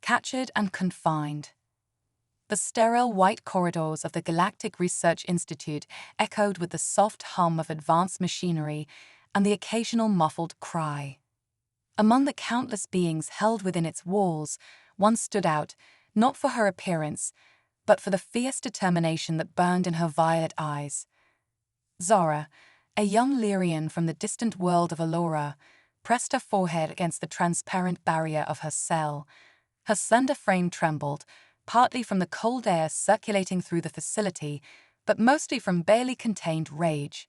captured and confined. The sterile white corridors of the Galactic Research Institute echoed with the soft hum of advanced machinery and the occasional muffled cry. Among the countless beings held within its walls, one stood out, not for her appearance, but for the fierce determination that burned in her violet eyes. Zara, a young Lyrian from the distant world of Allura, pressed her forehead against the transparent barrier of her cell. Her slender frame trembled, partly from the cold air circulating through the facility, but mostly from barely contained rage.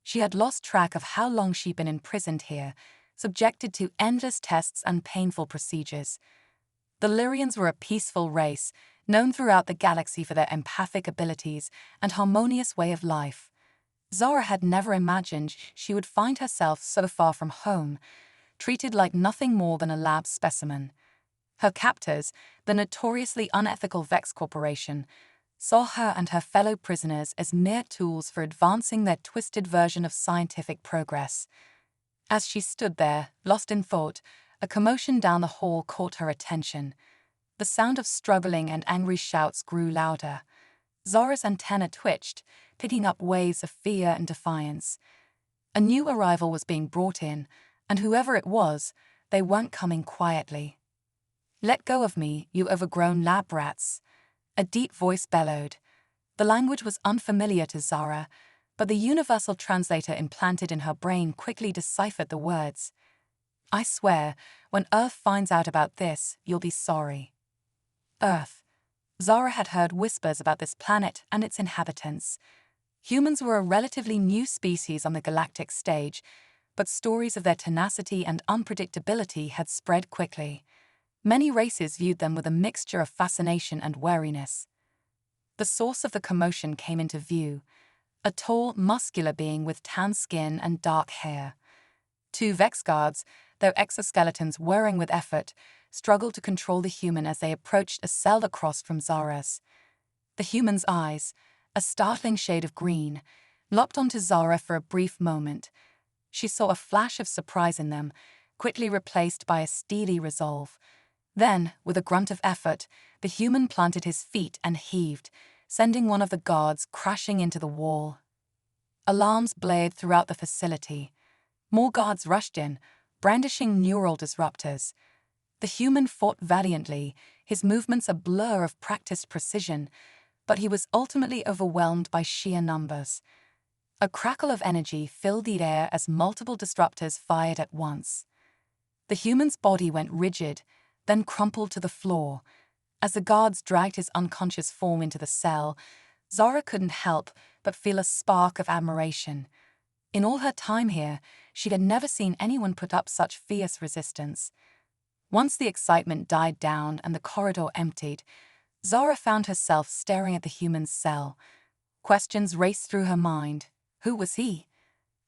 She had lost track of how long she'd been imprisoned here, subjected to endless tests and painful procedures. The Lyrians were a peaceful race, known throughout the galaxy for their empathic abilities and harmonious way of life. Zara had never imagined she would find herself so far from home, treated like nothing more than a lab specimen. Her captors, the notoriously unethical Vex Corporation, saw her and her fellow prisoners as mere tools for advancing their twisted version of scientific progress. As she stood there, lost in thought, a commotion down the hall caught her attention. The sound of struggling and angry shouts grew louder. Zara's antenna twitched, picking up waves of fear and defiance. A new arrival was being brought in, and whoever it was, they weren't coming quietly. "Let go of me, you overgrown lab rats," a deep voice bellowed. The language was unfamiliar to Zara, but the universal translator implanted in her brain quickly deciphered the words. "I swear, when Earth finds out about this, you'll be sorry." Earth. Zara had heard whispers about this planet and its inhabitants. Humans were a relatively new species on the galactic stage, but stories of their tenacity and unpredictability had spread quickly. Many races viewed them with a mixture of fascination and wariness. The source of the commotion came into view: a tall, muscular being with tan skin and dark hair. Two Vex guards, their exoskeletons whirring with effort, struggled to control the human as they approached a cell across from Zara's. The human's eyes, a startling shade of green, locked onto Zara for a brief moment. She saw a flash of surprise in them, quickly replaced by a steely resolve. Then, with a grunt of effort, the human planted his feet and heaved, sending one of the guards crashing into the wall. Alarms blared throughout the facility. More guards rushed in, brandishing neural disruptors. The human fought valiantly, his movements a blur of practiced precision, but he was ultimately overwhelmed by sheer numbers. A crackle of energy filled the air as multiple disruptors fired at once. The human's body went rigid, then crumpled to the floor. As the guards dragged his unconscious form into the cell, Zara couldn't help but feel a spark of admiration. In all her time here, she had never seen anyone put up such fierce resistance. Once the excitement died down and the corridor emptied, Zara found herself staring at the human's cell. Questions raced through her mind. Who was he?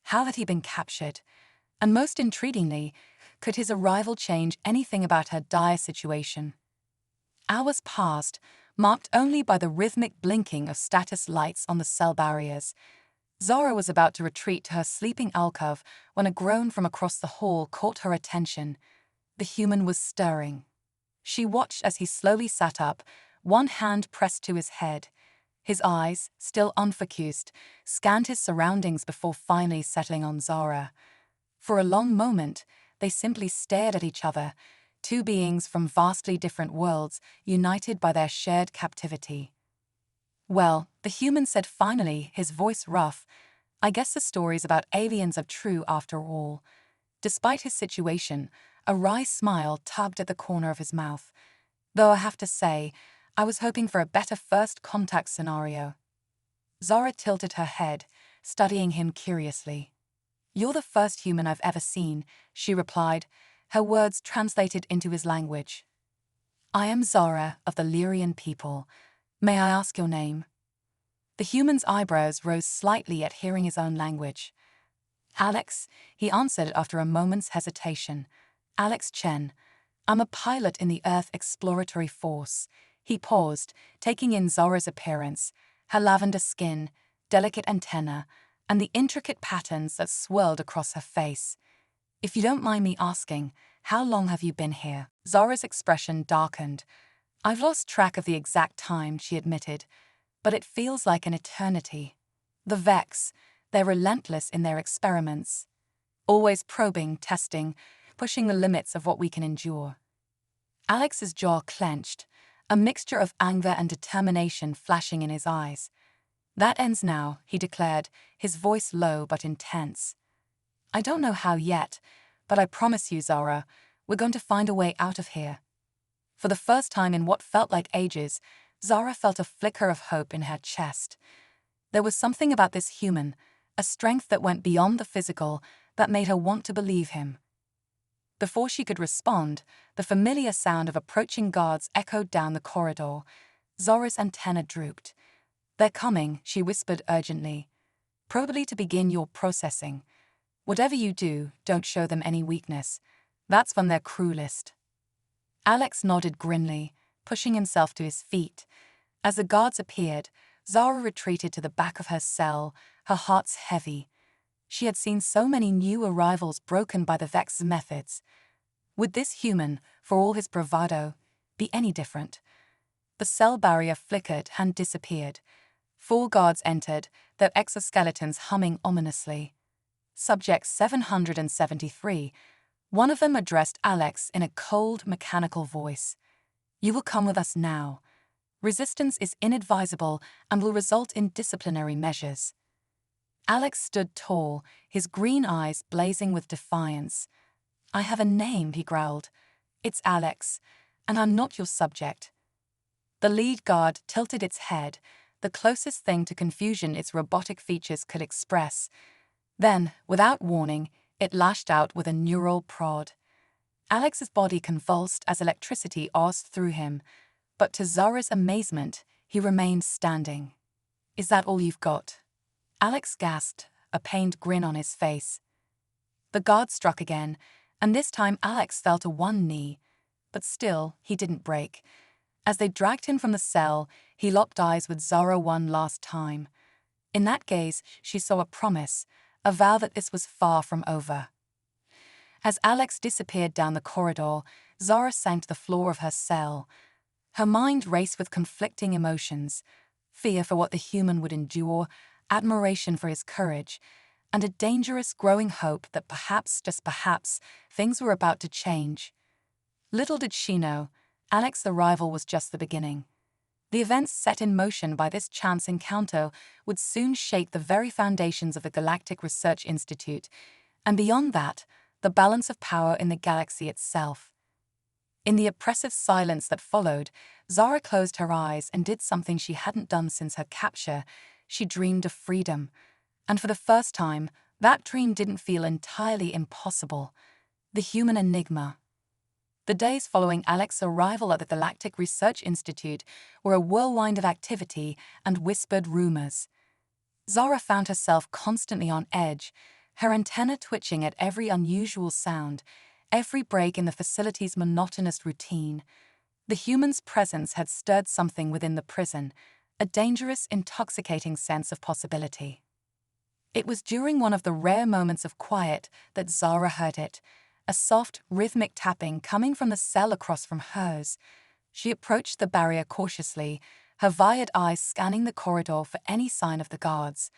How had he been captured? And most intriguingly, could his arrival change anything about her dire situation? Hours passed, marked only by the rhythmic blinking of status lights on the cell barriers. Zara was about to retreat to her sleeping alcove when a groan from across the hall caught her attention. The human was stirring. She watched as he slowly sat up, one hand pressed to his head. His eyes, still unfocused, scanned his surroundings before finally settling on Zara. For a long moment, they simply stared at each other, two beings from vastly different worlds, united by their shared captivity. "Well," the human said finally, his voice rough, "I guess the stories about aliens are true after all." Despite his situation, a wry smile tugged at the corner of his mouth. "Though I have to say, I was hoping for a better first contact scenario." Zara tilted her head, studying him curiously. "You're the first human I've ever seen," she replied, her words translated into his language. "I am Zara of the Lyrian people. May I ask your name?" The human's eyebrows rose slightly at hearing his own language. "Alex," he answered after a moment's hesitation. "Alex Chen. I'm a pilot in the Earth Exploratory Force." He paused, taking in Zara's appearance, her lavender skin, delicate antenna, and the intricate patterns that swirled across her face. "If you don't mind me asking, How long have you been here? Zara's expression darkened. I've lost track of the exact time, she admitted, but it feels like an eternity. The Vex, they're relentless in their experiments. Always probing, testing, pushing the limits of what we can endure. Alex's jaw clenched, a mixture of anger and determination flashing in his eyes. That ends now, he declared, his voice low but intense. I don't know how yet, but I promise you, Zara, we're going to find a way out of here. For the first time in what felt like ages, Zara felt a flicker of hope in her chest. There was something about this human, a strength that went beyond the physical, that made her want to believe him. Before she could respond, the familiar sound of approaching guards echoed down the corridor. Zara's antenna drooped. They're coming, she whispered urgently. Probably to begin your processing. Whatever you do, don't show them any weakness. That's from their crew list. Alex nodded grimly, pushing himself to his feet. As the guards appeared, Zara retreated to the back of her cell, her heart heavy. She had seen so many new arrivals broken by the Vex's methods. Would this human, for all his bravado, be any different? The cell barrier flickered and disappeared. 4 guards entered, their exoskeletons humming ominously. Subject 773. One of them addressed Alex in a cold, mechanical voice. You will come with us now. Resistance is inadvisable and will result in disciplinary measures. Alex stood tall, his green eyes blazing with defiance. I have a name, he growled. It's Alex, and I'm not your subject. The lead guard tilted its head, the closest thing to confusion its robotic features could express. Then, without warning, it lashed out with a neural prod. Alex's body convulsed as electricity oozed through him, but to Zara's amazement, he remained standing. Is that all you've got? Alex gasped, a pained grin on his face. The guard struck again, and this time Alex fell to one knee. But still, he didn't break. As they dragged him from the cell, he locked eyes with Zara one last time. In that gaze, she saw a promise, a vow that this was far from over. As Alex disappeared down the corridor, Zara sank to the floor of her cell. Her mind raced with conflicting emotions, fear for what the human would endure, admiration for his courage, and a dangerous growing hope that perhaps, just perhaps, things were about to change. Little did she know, Alex's arrival was just the beginning. The events set in motion by this chance encounter would soon shake the very foundations of the Galactic Research Institute, and beyond that, the balance of power in the galaxy itself. In the oppressive silence that followed, Zara closed her eyes and did something she hadn't done since her capture. She dreamed of freedom. And for the first time, that dream didn't feel entirely impossible. The human enigma. The days following Alex's arrival at the Galactic Research Institute were a whirlwind of activity and whispered rumors. Zara found herself constantly on edge, her antenna twitching at every unusual sound, every break in the facility's monotonous routine. The human's presence had stirred something within the prison, a dangerous, intoxicating sense of possibility. It was during one of the rare moments of quiet that Zara heard it, a soft, rhythmic tapping coming from the cell across from hers. She approached the barrier cautiously, her violet eyes scanning the corridor for any sign of the guards.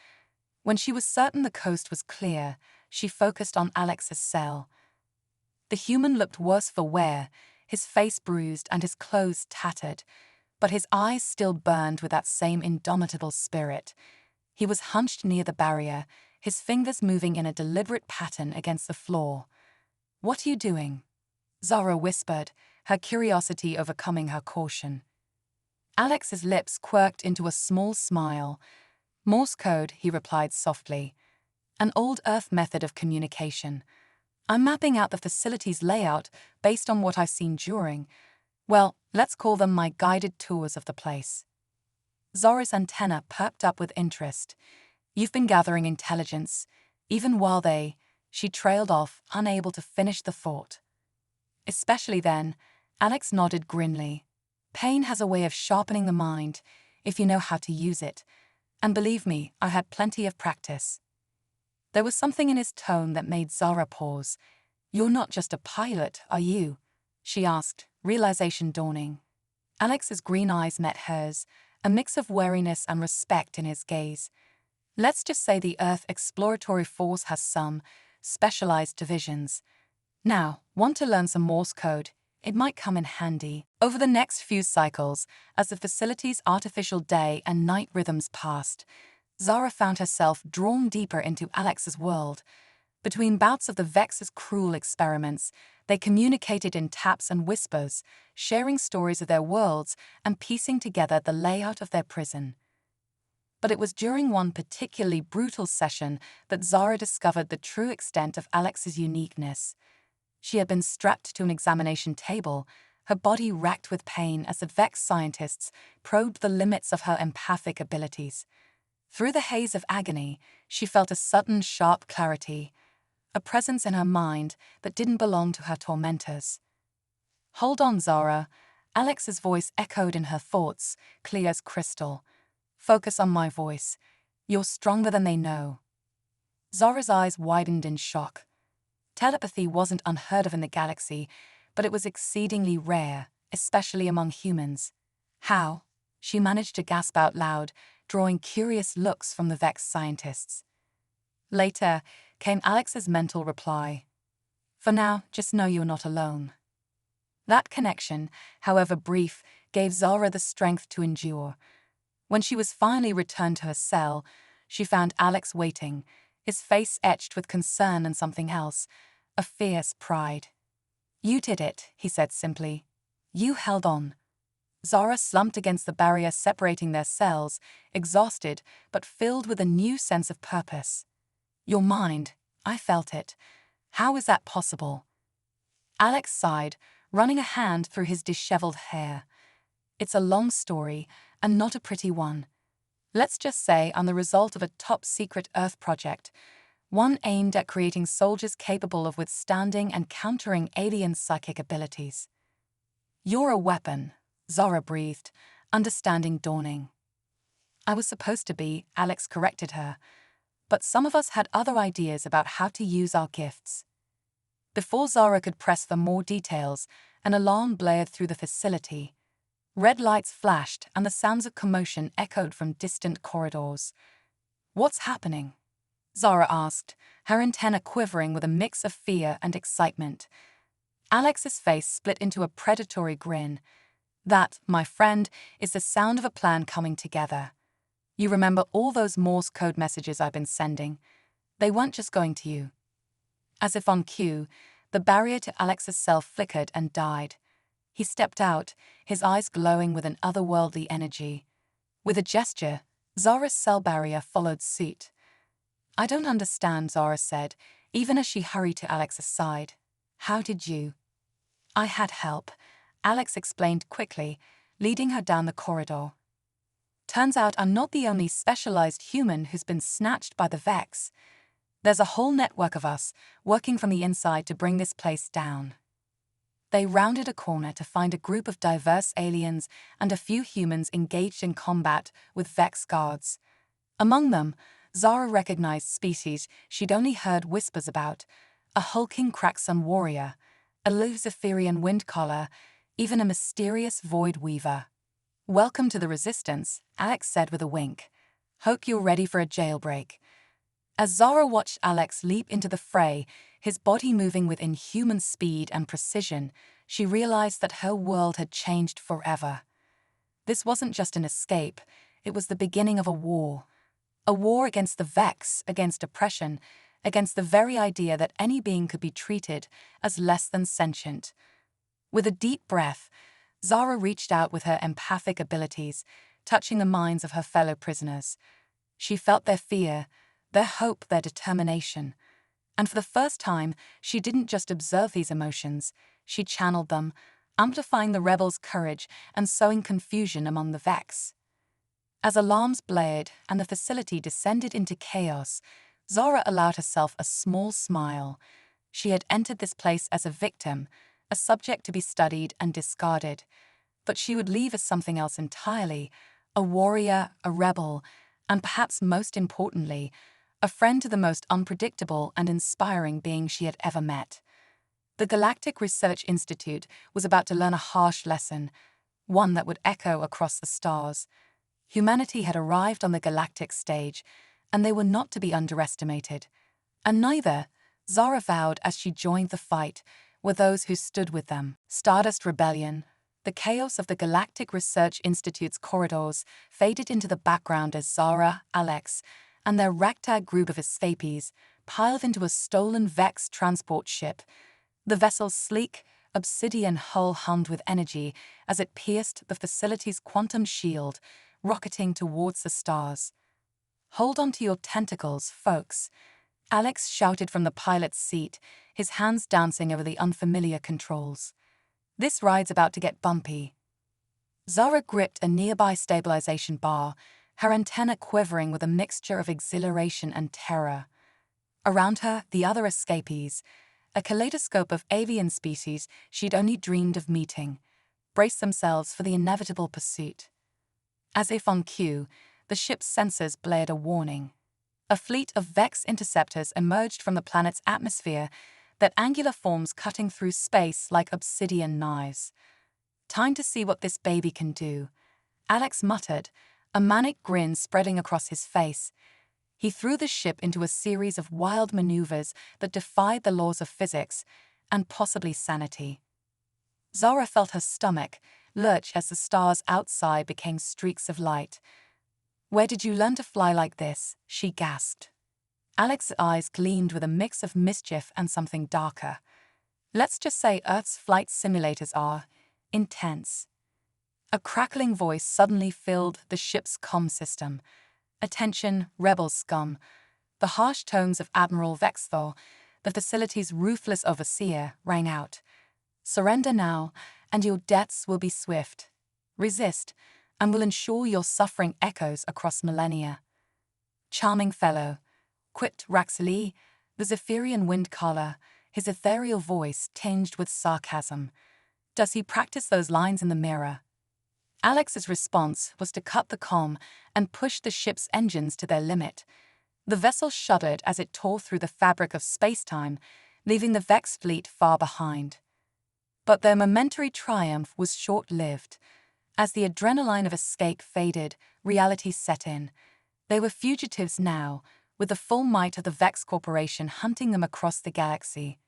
When she was certain the coast was clear, she focused on Alex's cell. The human looked worse for wear, his face bruised and his clothes tattered, but his eyes still burned with that same indomitable spirit. He was hunched near the barrier, his fingers moving in a deliberate pattern against the floor. What are you doing? Zara whispered, her curiosity overcoming her caution. Alex's lips quirked into a small smile. Morse code, he replied softly. An old Earth method of communication. I'm mapping out the facility's layout based on what I've seen during, well, let's call them my guided tours of the place. Zara's antenna perked up with interest. You've been gathering intelligence, even while she trailed off, unable to finish the thought. Especially then, Alex nodded grimly. Pain has a way of sharpening the mind, if you know how to use it, and believe me, I had plenty of practice. There was something in his tone that made Zara pause. "You're not just a pilot, are you?" she asked, realization dawning. Alex's green eyes met hers, a mix of wariness and respect in his gaze. "Let's just say the Earth Exploratory Force has some specialized divisions. Now, want to learn some Morse code? It might come in handy." Over the next few cycles, as the facility's artificial day and night rhythms passed, Zara found herself drawn deeper into Alex's world. Between bouts of the Vex's cruel experiments, they communicated in taps and whispers, sharing stories of their worlds and piecing together the layout of their prison. But it was during one particularly brutal session that Zara discovered the true extent of Alex's uniqueness. She had been strapped to an examination table, her body racked with pain as the Vex scientists probed the limits of her empathic abilities. Through the haze of agony, she felt a sudden, sharp clarity, a presence in her mind that didn't belong to her tormentors. "Hold on, Zara," Alex's voice echoed in her thoughts, clear as crystal. "Focus on my voice. You're stronger than they know." Zara's eyes widened in shock. Telepathy wasn't unheard of in the galaxy, but it was exceedingly rare, especially among humans. "How?" she managed to gasp out loud, drawing curious looks from the Vex scientists. Later came Alex's mental reply. "For now, just know you're not alone." That connection, however brief, gave Zara the strength to endure. When she was finally returned to her cell, she found Alex waiting, his face etched with concern and something else, a fierce pride. "You did it," he said simply. "You held on." Zara slumped against the barrier separating their cells, exhausted but filled with a new sense of purpose. "Your mind, I felt it. How is that possible?" Alex sighed, running a hand through his disheveled hair. "It's a long story, and not a pretty one. Let's just say I'm the result of a top-secret Earth project, one aimed at creating soldiers capable of withstanding and countering alien psychic abilities." "You're a weapon," Zara breathed, understanding dawning. "I was supposed to be," Alex corrected her, "but some of us had other ideas about how to use our gifts." Before Zara could press for more details, an alarm blared through the facility. Red lights flashed and the sounds of commotion echoed from distant corridors. "What's happening?" Zara asked, her antennae quivering with a mix of fear and excitement. Alex's face split into a predatory grin. "That, my friend, is the sound of a plan coming together. You remember all those Morse code messages I've been sending? They weren't just going to you." As if on cue, the barrier to Alex's cell flickered and died. He stepped out, his eyes glowing with an otherworldly energy. With a gesture, Zara's cell barrier followed suit. "I don't understand," Zara said, even as she hurried to Alex's side. "How did you?" "I had help," Alex explained quickly, leading her down the corridor. "Turns out I'm not the only specialized human who's been snatched by the Vex. There's a whole network of us working from the inside to bring this place down." They rounded a corner to find a group of diverse aliens and a few humans engaged in combat with Vex guards. Among them, Zara recognized species she'd only heard whispers about: a hulking Kraxon warrior, a Luciferian windcaller, even a mysterious void weaver. "Welcome to the Resistance," Alex said with a wink. "Hope you're ready for a jailbreak." As Zara watched Alex leap into the fray, his body moving with inhuman speed and precision, she realized that her world had changed forever. This wasn't just an escape, it was the beginning of a war. A war against the Vex, against oppression, against the very idea that any being could be treated as less than sentient. With a deep breath, Zara reached out with her empathic abilities, touching the minds of her fellow prisoners. She felt their fear, their hope, their determination. And for the first time, she didn't just observe these emotions, she channeled them, amplifying the rebels' courage and sowing confusion among the Vex. As alarms blared and the facility descended into chaos, Zara allowed herself a small smile. She had entered this place as a victim, a subject to be studied and discarded. But she would leave as something else entirely: a warrior, a rebel, and perhaps most importantly, a friend to the most unpredictable and inspiring being she had ever met. The Galactic Research Institute was about to learn a harsh lesson, one that would echo across the stars. Humanity had arrived on the galactic stage, and they were not to be underestimated. And neither, Zara vowed as she joined the fight, were those who stood with them. Stardust Rebellion. The chaos of the Galactic Research Institute's corridors faded into the background as Zara, Alex, and their ragtag group of escapees piled into a stolen Vex transport ship. The vessel's sleek, obsidian hull hummed with energy as it pierced the facility's quantum shield, rocketing towards the stars. "Hold on to your tentacles, folks," Alex shouted from the pilot's seat, his hands dancing over the unfamiliar controls. "This ride's about to get bumpy." Zara gripped a nearby stabilization bar, her antenna quivering with a mixture of exhilaration and terror. Around her, the other escapees, a kaleidoscope of avian species she'd only dreamed of meeting, braced themselves for the inevitable pursuit. As if on cue, the ship's sensors blared a warning. A fleet of Vex interceptors emerged from the planet's atmosphere, their angular forms cutting through space like obsidian knives. "Time to see what this baby can do," Alex muttered, a manic grin spreading across his face. He threw the ship into a series of wild maneuvers that defied the laws of physics and possibly sanity. Zara felt her stomach lurch as the stars outside became streaks of light. "Where did you learn to fly like this?" she gasped. Alex's eyes gleamed with a mix of mischief and something darker. "Let's just say Earth's flight simulators are intense." A crackling voice suddenly filled the ship's comm system. "Attention, rebel scum." The harsh tones of Admiral Vexthor, the facility's ruthless overseer, rang out. "Surrender now, and your deaths will be swift. Resist, and we'll ensure your suffering echoes across millennia." "Charming fellow," quipped Raxali, the Zephyrian wind caller, his ethereal voice tinged with sarcasm. "Does he practice those lines in the mirror?" Alex's response was to cut the comm and push the ship's engines to their limit. The vessel shuddered as it tore through the fabric of space-time, leaving the Vex fleet far behind. But their momentary triumph was short-lived. As the adrenaline of escape faded, reality set in. They were fugitives now, with the full might of the Vex Corporation hunting them across the galaxy.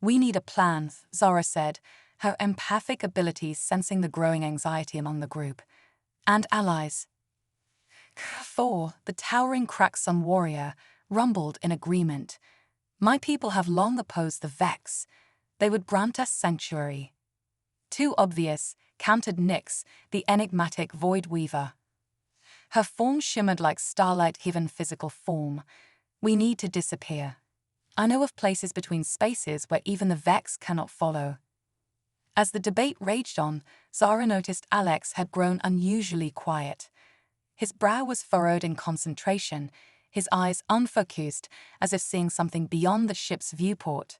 "We need a plan," Zara said, her empathic abilities sensing the growing anxiety among the group. "And allies." Thor, the towering Craxum warrior, rumbled in agreement. "My people have long opposed the Vex. They would grant us sanctuary." "Too obvious," countered Nyx, the enigmatic Void Weaver. Her form shimmered like starlight given physical form. "We need to disappear. I know of places between spaces where even the Vex cannot follow." As the debate raged on, Zara noticed Alex had grown unusually quiet. His brow was furrowed in concentration, his eyes unfocused, as if seeing something beyond the ship's viewport.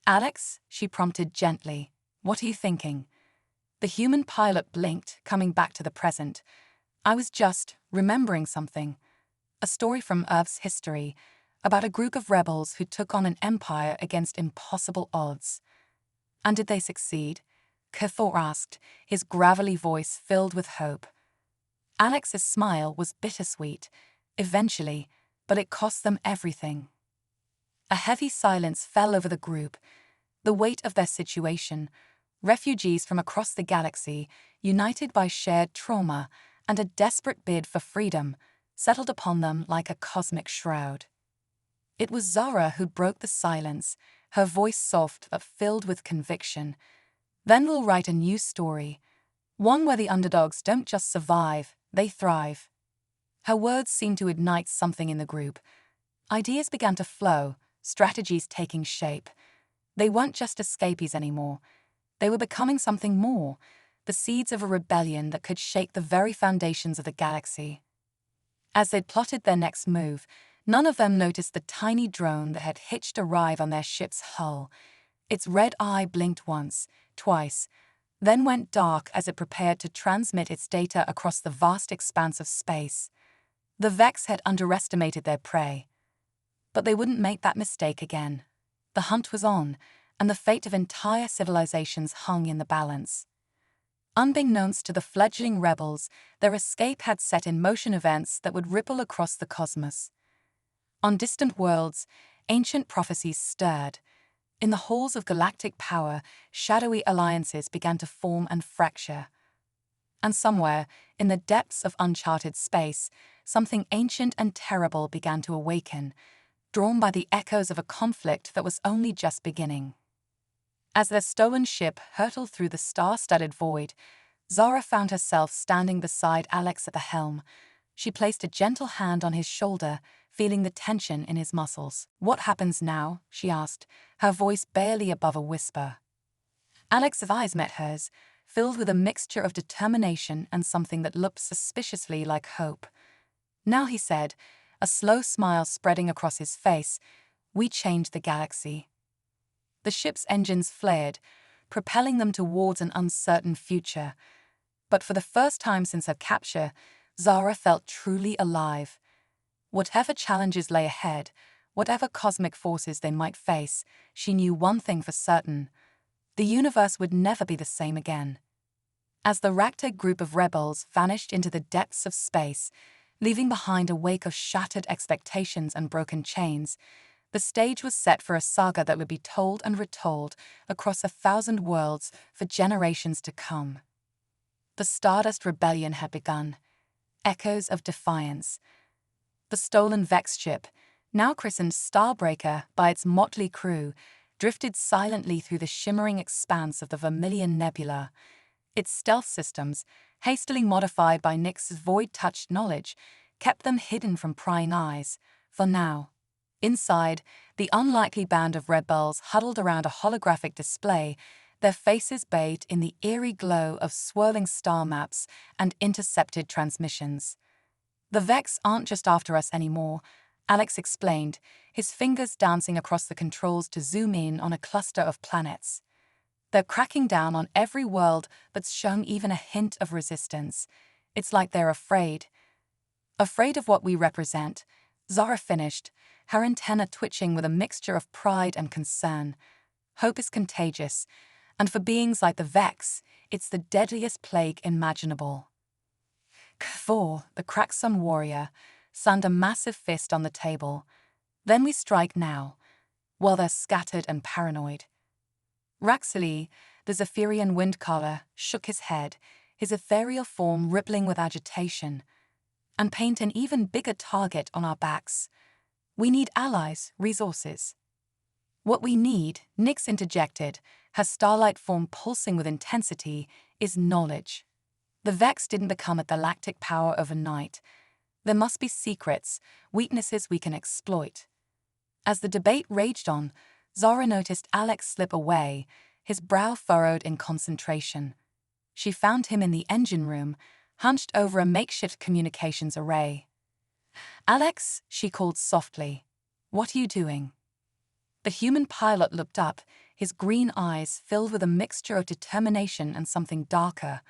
"Alex," she prompted gently, "what are you thinking?" The human pilot blinked, coming back to the present. "I was just remembering something. A story from Earth's history, about a group of rebels who took on an empire against impossible odds." "And did they succeed?" Cathor asked, his gravelly voice filled with hope. Alex's smile was bittersweet. "Eventually, but it cost them everything." A heavy silence fell over the group, the weight of their situation. Refugees from across the galaxy, united by shared trauma and a desperate bid for freedom, settled upon them like a cosmic shroud. It was Zara who broke the silence, her voice soft but filled with conviction. "Then we'll write a new story, one where the underdogs don't just survive, they thrive." Her words seemed to ignite something in the group. Ideas began to flow, strategies taking shape. They weren't just escapees anymore. They were becoming something more, the seeds of a rebellion that could shake the very foundations of the galaxy. As they'd plotted their next move, none of them noticed the tiny drone that had hitched a ride on their ship's hull. Its red eye blinked once, twice, then went dark as it prepared to transmit its data across the vast expanse of space. The Vex had underestimated their prey. But they wouldn't make that mistake again. The hunt was on, and the fate of entire civilizations hung in the balance. Unbeknownst to the fledgling rebels, their escape had set in motion events that would ripple across the cosmos. On distant worlds, ancient prophecies stirred. In the halls of galactic power, shadowy alliances began to form and fracture. And somewhere, in the depths of uncharted space, something ancient and terrible began to awaken, drawn by the echoes of a conflict that was only just beginning. As their stolen ship hurtled through the star-studded void, Zara found herself standing beside Alex at the helm. She placed a gentle hand on his shoulder, feeling the tension in his muscles. "What happens now?" she asked, her voice barely above a whisper. Alex's eyes met hers, filled with a mixture of determination and something that looked suspiciously like hope. "Now," he said, a slow smile spreading across his face, "we change the galaxy." The ship's engines flared, propelling them towards an uncertain future. But for the first time since her capture, Zara felt truly alive. Whatever challenges lay ahead, whatever cosmic forces they might face, she knew one thing for certain: the universe would never be the same again. As the ragtag group of rebels vanished into the depths of space, leaving behind a wake of shattered expectations and broken chains, the stage was set for a saga that would be told and retold across 1,000 worlds for generations to come. The Stardust Rebellion had begun. Echoes of defiance. The stolen Vex ship, now christened Starbreaker by its motley crew, drifted silently through the shimmering expanse of the Vermilion Nebula. Its stealth systems, hastily modified by Nyx's void-touched knowledge, kept them hidden from prying eyes, for now. Inside, the unlikely band of rebels huddled around a holographic display, their faces bathed in the eerie glow of swirling star maps and intercepted transmissions. "The Vex aren't just after us anymore," Alex explained, his fingers dancing across the controls to zoom in on a cluster of planets. "They're cracking down on every world that's shown even a hint of resistance. It's like they're afraid." "Afraid of what we represent," Zara finished, her antenna twitching with a mixture of pride and concern. "Hope is contagious, and for beings like the Vex, it's the deadliest plague imaginable." Kfor, the cracksome warrior, slammed a massive fist on the table. "Then we strike now, while they're scattered and paranoid." Raxley, the Zephyrian windcaller, shook his head, his ethereal form rippling with agitation. "And paint an even bigger target on our backs. We need allies, resources." "What we need," Nyx interjected, her starlight form pulsing with intensity, "is knowledge. The Vex didn't become a galactic power overnight. There must be secrets, weaknesses we can exploit." As the debate raged on, Zara noticed Alex slip away, his brow furrowed in concentration. She found him in the engine room, hunched over a makeshift communications array. "Alex," she called softly, "what are you doing?" The human pilot looked up, his green eyes filled with a mixture of determination and something darker,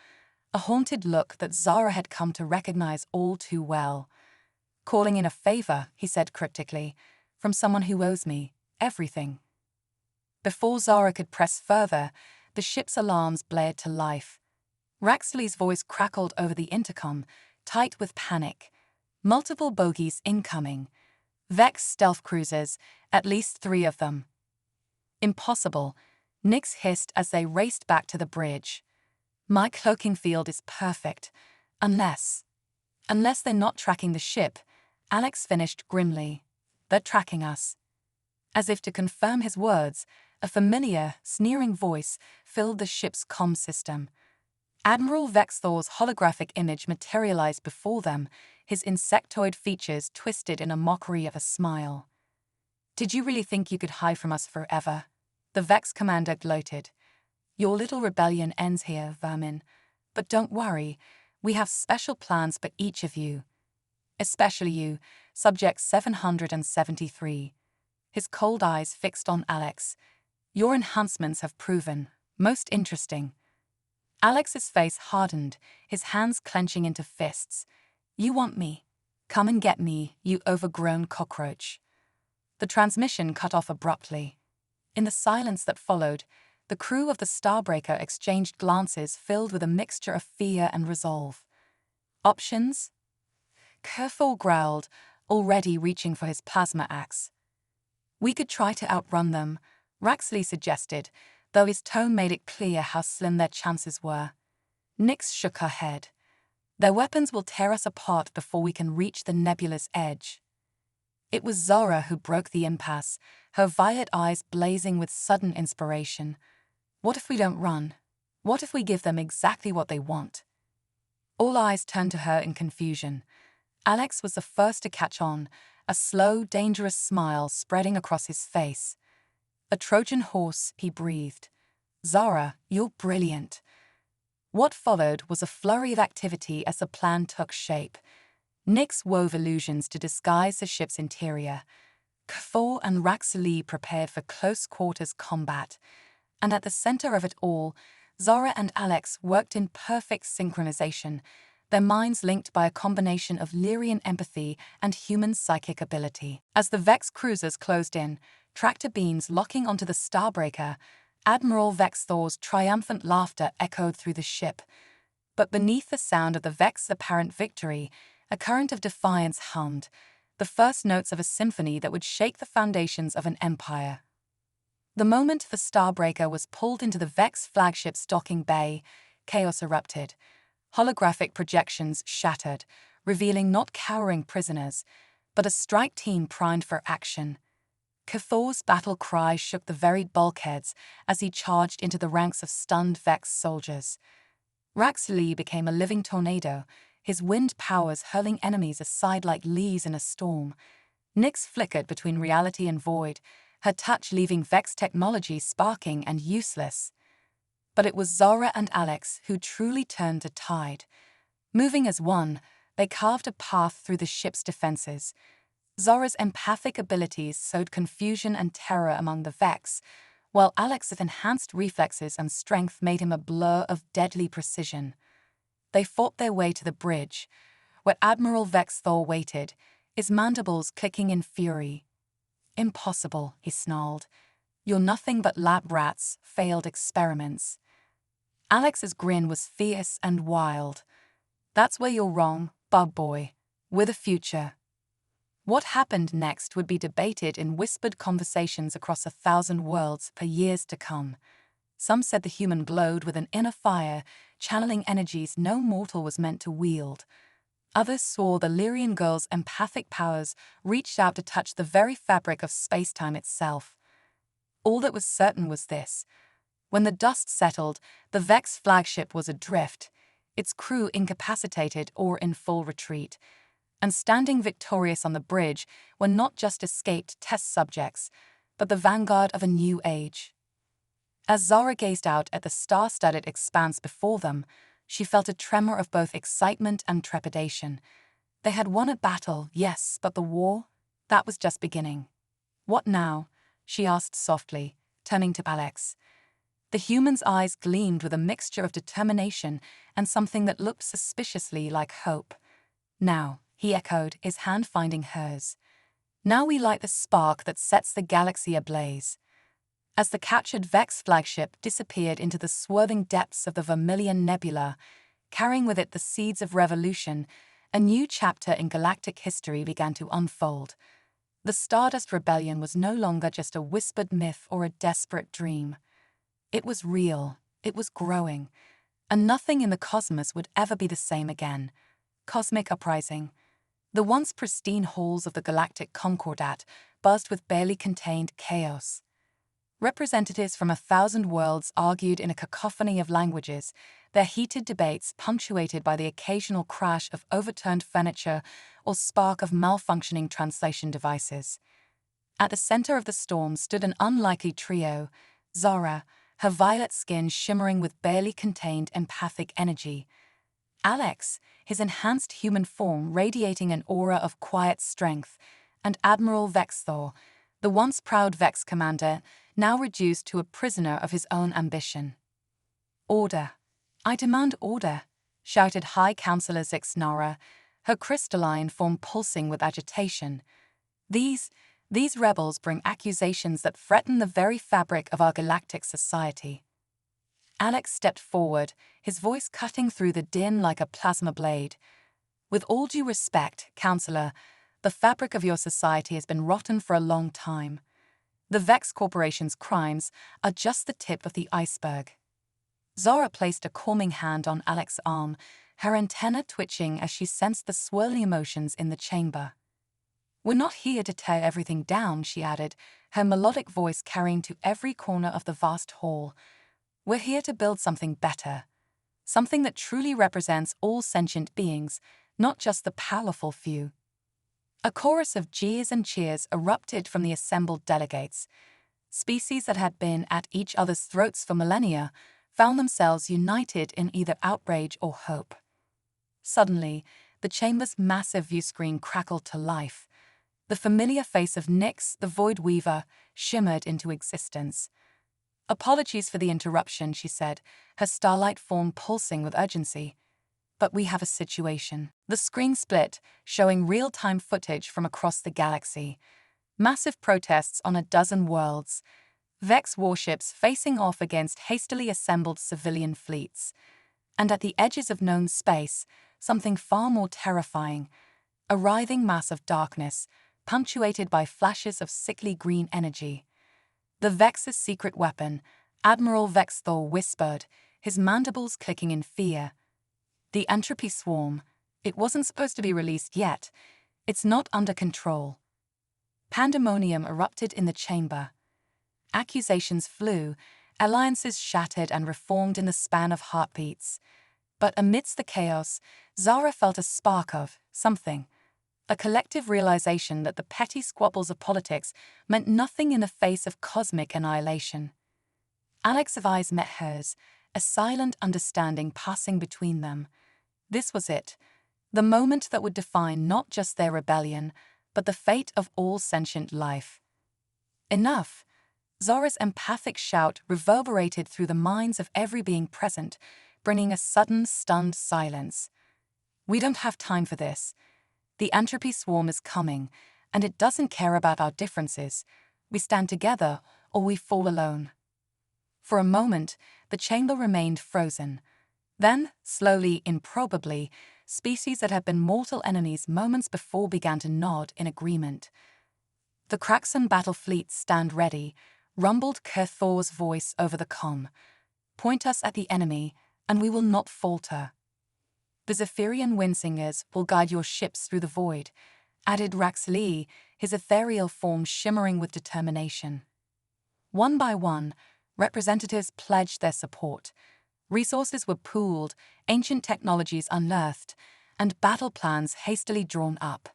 a haunted look that Zara had come to recognize all too well. "Calling in a favor," he said cryptically, "from someone who owes me everything." Before Zara could press further, the ship's alarms blared to life. Raxley's voice crackled over the intercom, tight with panic. "Multiple bogies incoming. Vex stealth cruisers, at least 3 of them." "Impossible," Nyx hissed as they raced back to the bridge. "My cloaking field is perfect. Unless they're not tracking the ship," Alex finished grimly. "They're tracking us." As if to confirm his words, a familiar, sneering voice filled the ship's comm system. Admiral Vexthor's holographic image materialized before them, his insectoid features twisted in a mockery of a smile. "Did you really think you could hide from us forever?" The Vex commander gloated. "Your little rebellion ends here, vermin. But don't worry, we have special plans for each of you. Especially you, Subject 773. His cold eyes fixed on Alex. "Your enhancements have proven most interesting." Alex's face hardened, his hands clenching into fists. "You want me? Come and get me, you overgrown cockroach." The transmission cut off abruptly. In the silence that followed, the crew of the Starbreaker exchanged glances filled with a mixture of fear and resolve. Options? Kerfol growled, already reaching for his plasma axe. We could try to outrun them, Raxley suggested, though his tone made it clear how slim their chances were. Nyx shook her head. Their weapons will tear us apart before we can reach the nebula's edge. It was Zara who broke the impasse, her violet eyes blazing with sudden inspiration. What if we don't run? What if we give them exactly what they want? All eyes turned to her in confusion. Alex was the first to catch on, a slow, dangerous smile spreading across his face. A Trojan horse, he breathed. Zara, you're brilliant. What followed was a flurry of activity as the plan took shape. Nyx wove illusions to disguise the ship's interior. Kfor and Raxley prepared for close-quarters combat. And at the center of it all, Zara and Alex worked in perfect synchronization, their minds linked by a combination of Lyrian empathy and human psychic ability. As the Vex cruisers closed in, tractor beams locking onto the Starbreaker, Admiral Vex Thor's triumphant laughter echoed through the ship. But beneath the sound of the Vex's apparent victory, a current of defiance hummed, the first notes of a symphony that would shake the foundations of an empire. The moment the Starbreaker was pulled into the Vex flagship's docking bay, chaos erupted. Holographic projections shattered, revealing not cowering prisoners, but a strike team primed for action. Kfor's battle cry shook the very bulkheads as he charged into the ranks of stunned Vex soldiers. Raxley became a living tornado, his wind powers hurling enemies aside like leaves in a storm. Nyx flickered between reality and void, her touch leaving Vex technology sparking and useless. But it was Zara and Alex who truly turned the tide. Moving as one, they carved a path through the ship's defenses. Zara's empathic abilities sowed confusion and terror among the Vex, while Alex's enhanced reflexes and strength made him a blur of deadly precision. They fought their way to the bridge, where Admiral Vex Thor waited, his mandibles clicking in fury. "Impossible," he snarled. "You're nothing but lab rats, failed experiments." Alex's grin was fierce and wild. "That's where you're wrong, bug boy. We're the future." What happened next would be debated in whispered conversations across 1,000 worlds for years to come. Some said the human glowed with an inner fire, channeling energies no mortal was meant to wield. Others swore the Lyrian girl's empathic powers reached out to touch the very fabric of space-time itself. All that was certain was this. When the dust settled, the Vex flagship was adrift, its crew incapacitated or in full retreat. And standing victorious on the bridge were not just escaped test subjects, but the vanguard of a new age. As Zara gazed out at the star-studded expanse before them, she felt a tremor of both excitement and trepidation. They had won a battle, yes, but the war? That was just beginning. "What now?" she asked softly, turning to Alex. The human's eyes gleamed with a mixture of determination and something that looked suspiciously like hope. "Now," he echoed, his hand finding hers. "Now we light the spark that sets the galaxy ablaze." As the captured Vex flagship disappeared into the swerving depths of the Vermilion Nebula, carrying with it the seeds of revolution, a new chapter in galactic history began to unfold. The Stardust Rebellion was no longer just a whispered myth or a desperate dream. It was real, it was growing, and nothing in the cosmos would ever be the same again. Cosmic uprising. The once pristine halls of the Galactic Concordat buzzed with barely contained chaos. Representatives from 1,000 worlds argued in a cacophony of languages, their heated debates punctuated by the occasional crash of overturned furniture or spark of malfunctioning translation devices. At the center of the storm stood an unlikely trio, Zara, her violet skin shimmering with barely contained empathic energy. Alex, his enhanced human form radiating an aura of quiet strength, and Admiral Vex Thor, the once proud Vex commander, now reduced to a prisoner of his own ambition. "Order. I demand order," shouted High Counselor Zixnara, her crystalline form pulsing with agitation. "These These rebels bring accusations that threaten the very fabric of our galactic society. Alex stepped forward, his voice cutting through the din like a plasma blade. With all due respect, Counselor, the fabric of your society has been rotten for a long time. The Vex Corporation's crimes are just the tip of the iceberg. Zara placed a calming hand on Alex's arm, her antenna twitching as she sensed the swirling emotions in the chamber. We're not here to tear everything down, she added, her melodic voice carrying to every corner of the vast hall. We're here to build something better. Something that truly represents all sentient beings, not just the powerful few. A chorus of jeers and cheers erupted from the assembled delegates. Species that had been at each other's throats for millennia found themselves united in either outrage or hope. Suddenly, the chamber's massive viewscreen crackled to life. The familiar face of Nyx, the Void Weaver, shimmered into existence. Apologies for the interruption, she said, her starlight form pulsing with urgency. But we have a situation. The screen split, showing real-time footage from across the galaxy. Massive protests on a dozen worlds. Vex warships facing off against hastily assembled civilian fleets. And at the edges of known space, something far more terrifying. A writhing mass of darkness, punctuated by flashes of sickly green energy. The Vex's secret weapon, Admiral Vex Thor whispered, his mandibles clicking in fear. The entropy swarm, it wasn't supposed to be released yet. It's not under control. Pandemonium erupted in the chamber. Accusations flew, alliances shattered and reformed in the span of heartbeats. But amidst the chaos, Zara felt a spark of something. A collective realization that the petty squabbles of politics meant nothing in the face of cosmic annihilation. Alex's eyes met hers, a silent understanding passing between them. This was it, the moment that would define not just their rebellion, but the fate of all sentient life. Enough! Zara's empathic shout reverberated through the minds of every being present, bringing a sudden, stunned silence. We don't have time for this. The entropy swarm is coming, and it doesn't care about our differences. We stand together, or we fall alone. For a moment, the chamber remained frozen. Then, slowly, improbably, species that had been mortal enemies moments before began to nod in agreement. The Kraxon battle fleet stand ready, rumbled Thor's voice over the comm. Point us at the enemy, and we will not falter. The Zephyrian windsingers will guide your ships through the void, added Rax Lee, his ethereal form shimmering with determination. One by one, representatives pledged their support. Resources were pooled, ancient technologies unearthed, and battle plans hastily drawn up.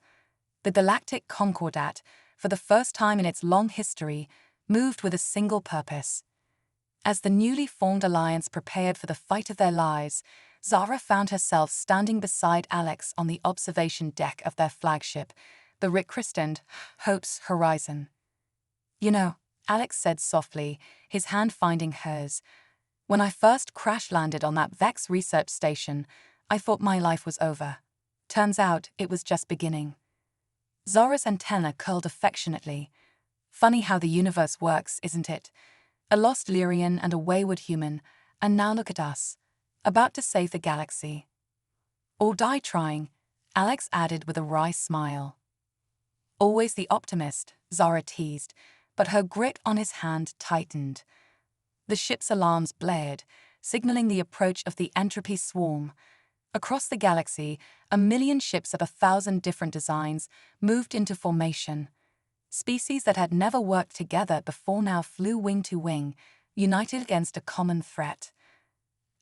The Galactic Concordat, for the first time in its long history, moved with a single purpose. As the newly formed alliance prepared for the fight of their lives, Zara found herself standing beside Alex on the observation deck of their flagship, the rechristened Hope's Horizon. You know, Alex said softly, his hand finding hers, when I first crash-landed on that Vex research station, I thought my life was over. Turns out it was just beginning. Zara's antenna curled affectionately. Funny how the universe works, isn't it? A lost Lyrian and a wayward human, and now look at us, about to save the galaxy. Or die trying, Alex added with a wry smile. Always the optimist, Zara teased, but her grip on his hand tightened. The ship's alarms blared, signaling the approach of the entropy swarm. Across the galaxy, 1,000,000 ships of 1,000 different designs moved into formation. Species that had never worked together before now flew wing to wing, united against a common threat.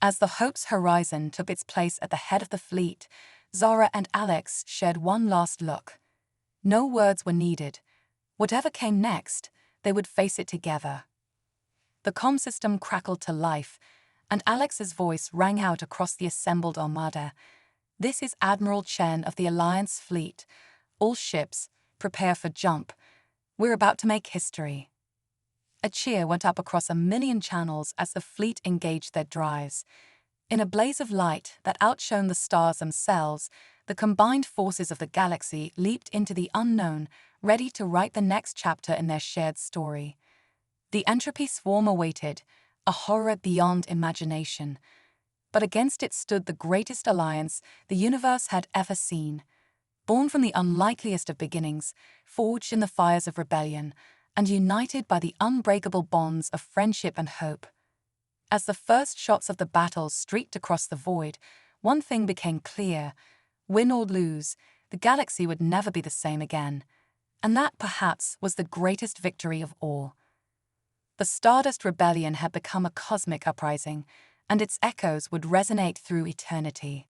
As the Hope's Horizon took its place at the head of the fleet, Zara and Alex shared one last look. No words were needed. Whatever came next, they would face it together. The comm system crackled to life, and Alex's voice rang out across the assembled armada. This is Admiral Chen of the Alliance fleet. All ships, prepare for jump. We're about to make history. A cheer went up across 1,000,000 channels as the fleet engaged their drives. In a blaze of light that outshone the stars themselves, the combined forces of the galaxy leaped into the unknown, ready to write the next chapter in their shared story. The entropy swarm awaited, a horror beyond imagination. But against it stood the greatest alliance the universe had ever seen. Born from the unlikeliest of beginnings, forged in the fires of rebellion, and united by the unbreakable bonds of friendship and hope. As the first shots of the battle streaked across the void, one thing became clear: win or lose, the galaxy would never be the same again. And that, perhaps, was the greatest victory of all. The Stardust Rebellion had become a cosmic uprising, and its echoes would resonate through eternity.